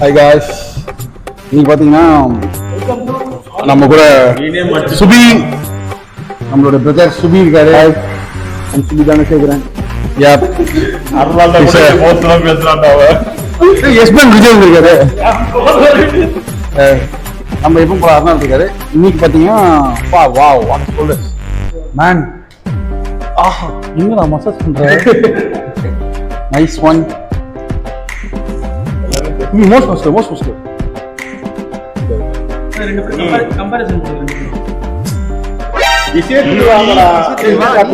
Hi guys, இன்னைக்கு பார்த்தீங்கன்னா நம்ம கூட சுபி, நம்மளோட பிரதர் சுபி இருக்காரு. சுபி தானே கேட்குறேன். எஸ்பன் விஜய் இருக்காரு. நம்ம எப்போ போல அருணாள் இருக்காரு. இன்னைக்கு பார்த்தீங்கன்னா சொல்லு மேன், ஆஹா என்னடா மசாஜ் பண்ற, நைஸ் ஒன். மோஸ்ட்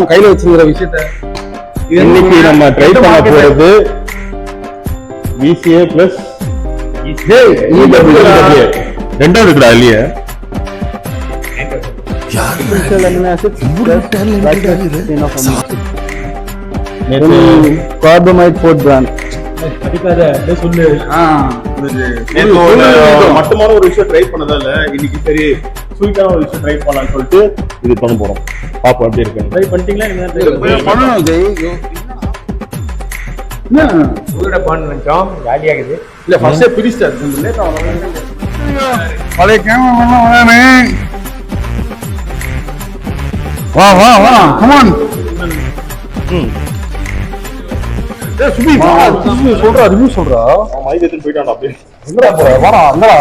கையில வச்சிருக்கிற விஷயத்த இன்னைக்கு நம்ம ட்ரை பண்ண போறது VCA பிளஸ் ரெண்டாவது இருக்குடா இல்லையே. கார்பமைட் போர்ட் பிராண்ட் மட்டுமான ஒரு விஷயம் ட்ரை பண்ணதால இன்னைக்கு சரி ஸ்வீட்டான ஒரு விஷயம் ட்ரை பண்ணலாம்னு சொல்லிட்டு இது பண்ண போறோம். பாப்போம் எப்படி இருக்கு. ட்ரை பண்ணிட்டீங்களா? பண்ணணும் ஜெய். என்ன உங்களோட பண்ணோம் காலி ஆகுது இல்ல ஃபர்ஸ்டே பிரிஸ்டர் லேட் ஆகும். பழைய கேமரா வரானே. வா வா வா கம் ஆன். சுபி சொல்றா, ரிவ்யூ சொல்றா. மைக் எடுத்து போய்ட்டான். அப்படியே எங்கடா போற? வாடா அங்கடா.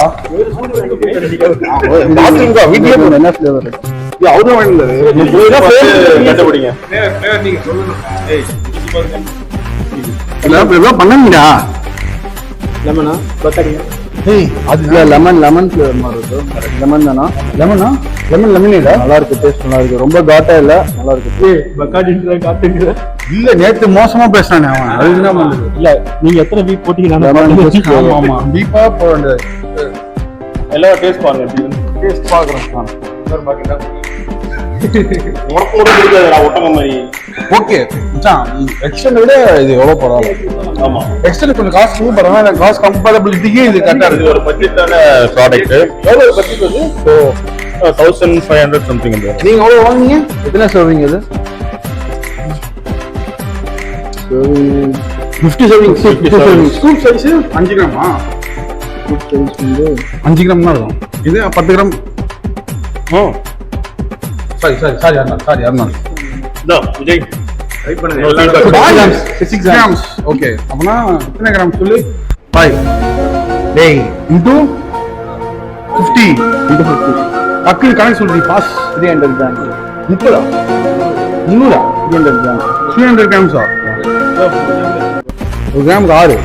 பாத்துங்க வீடியோ போற என்ன ஃப்ளேவர்? இது அவுட் ஆஃப் இல்ல. நீங்க ஃப்ளேவர் கண்டுபிடிங்க. ஃப்ளேவர் நீங்க சொல்லுங்க. ஏய் இதெல்லாம் பண்ணீங்கடா. லெமனா பத்தடியா? ஏய் அது லெமன் ஃப்ளேவர் மாதிரி இருக்கு. லெமன் தானா? லெமனேடா. நல்லா இருக்கு, டேஸ்ட் நல்லா இருக்கு. ரொம்ப காட்டா இல்ல, நல்லா இருக்கு. ஏய் பக்காடின்ற காட்டுங்க. இல்ல நேத்து மோசமா பேசுறானே அவன். அது என்ன பண்ணுது? இல்ல நீங்க எத்தனை வீக் போட்டீங்க? ஆமா வீப்பா போறேன். எல்லாரும் டேஸ்ட் பாருங்க. டேஸ்ட் பாக்குறேன். சார் பாக்கடா. உனக்கு பிடிக்காதடா ஒட்டங்க மாதிரி. ஓகே மச்சான், எக்ஸ்டெண்ட் விட இது எவ்வளவு பரவாயில்லை. ஆமா எக்ஸ்டெண்ட் கொஞ்சம் காஸ்ட் கூட பரவாயில்லை. காஸ்ட் கம்பேரபிலிட்டிக்கு இது கரெக்டா இருக்கு. ஒரு பட்ஜெட்டான ப்ராடக்ட். எவ்வளவு பட்ஜெட் அது? So 1500 something. நீங்க எவ்வளவு வாங்குனீங்க? எத்தனை சர்விங் இது? 50 சர்விங். ஸ்கூப் சைஸ் 5 கிராமா? ஸ்கூப் சைஸ் வந்து 5 கிராம் தான் இருக்கும். இது 10 கிராம். ஓ சாரி அருணாள். இதோ விஜய் ட்ரை பண்ணுங்க. 6 கிராம்ஸ். ஓகே அப்பனா எத்தனை கிராம் சொல்லு? 5 டேய் இன்டு 50 டக்கு கணக்கு சொல்றீ. Boss 300 gram. 30 300 300 கிராம். 300 கிராம்ஸா? ஒரு கிராம் 6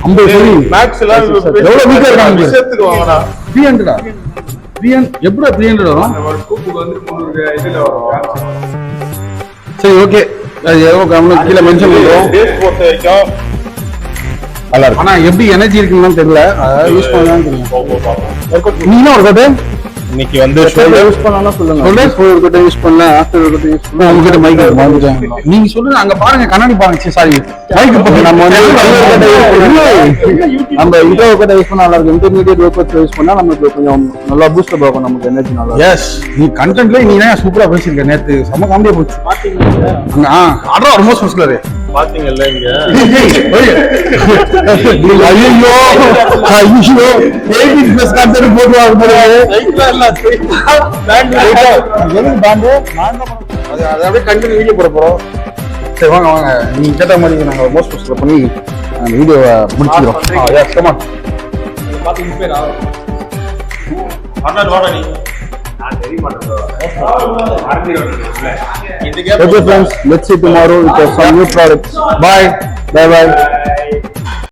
50 சொல்லி மேக்ஸ் எல்லாம் எவ்வளவு வீக்கா இருக்காங்க. விஷயத்துக்கு வாங்கடா. 300 எப்படா 300 வரும்? ஒரு கூப்புக்கு வந்து 300 இதுல வரும். சரி ஓகே, அது எவ்வளவு கிராம்னு கீழ மென்ஷன் பண்ணுவோம். டேஸ்ட் போட்டு வைக்கும். நல்லா இருக்கு. ஆனா எப்படி எனர்ஜி இருக்குன்னு தெரியல. அத யூஸ் பண்ணலாம் தெரியும். நீங்க ஒரு கதை இன்னைக்கு வந்து ஷோல்டர் யூஸ் பண்ணலாம் சொல்லுங்க. ஷோல்டர் கட்ட யூஸ் பண்ணலாம், ஆஃப்டர் கட்ட யூஸ் பண்ணலாம். உங்க கிட்ட மைக் வாங்கிட்டேன். நீங்க சொல்லுங்க. அங்க பாருங்க, கண்ணாடி பாருங்க. சாரி மைக் போட்டு நம்ம வந்து நம்ம இன்ட்ரோ கட்ட யூஸ் பண்ணா நல்லா இருக்கு. இன்டர்மீடியேட் ஒர்க் யூஸ் பண்ணா நமக்கு கொஞ்சம் நல்லா பூஸ்ட் அப் ஆகும். நமக்கு எனர்ஜி நல்லா. எஸ் நீ கண்டென்ட்ல நீ என்ன சூப்பரா பேசிருக்க. நேத்து செம காமெடியா போச்சு. பாத்தீங்களா? அங்க ஆர்டர் ஆல்மோஸ்ட் ஃபர்ஸ்ட்ல பாத்தீங்கல்ல இங்க. ஐயோ ஐயோ ஏபி பிளஸ் கான்செப்ட் போடுவாங்க போறாங்க. அது அப்படியே கண்டினியூ வீடியோ போட போறோம். சரி வாங்க வாங்க, நீங்க கேட்ட மாதிரி நாங்க மோஸ்ட் போஸ்ட்ல பண்ணி அந்த வீடியோவை முடிச்சிடுறோம். Yes come on. பாத்து இன்ஸ்பயர் ஆகும். அண்ணா வாடா நீ. நான் தெரிய மாட்டேன். Okay friends, let's see tomorrow with some new products. Bye bye.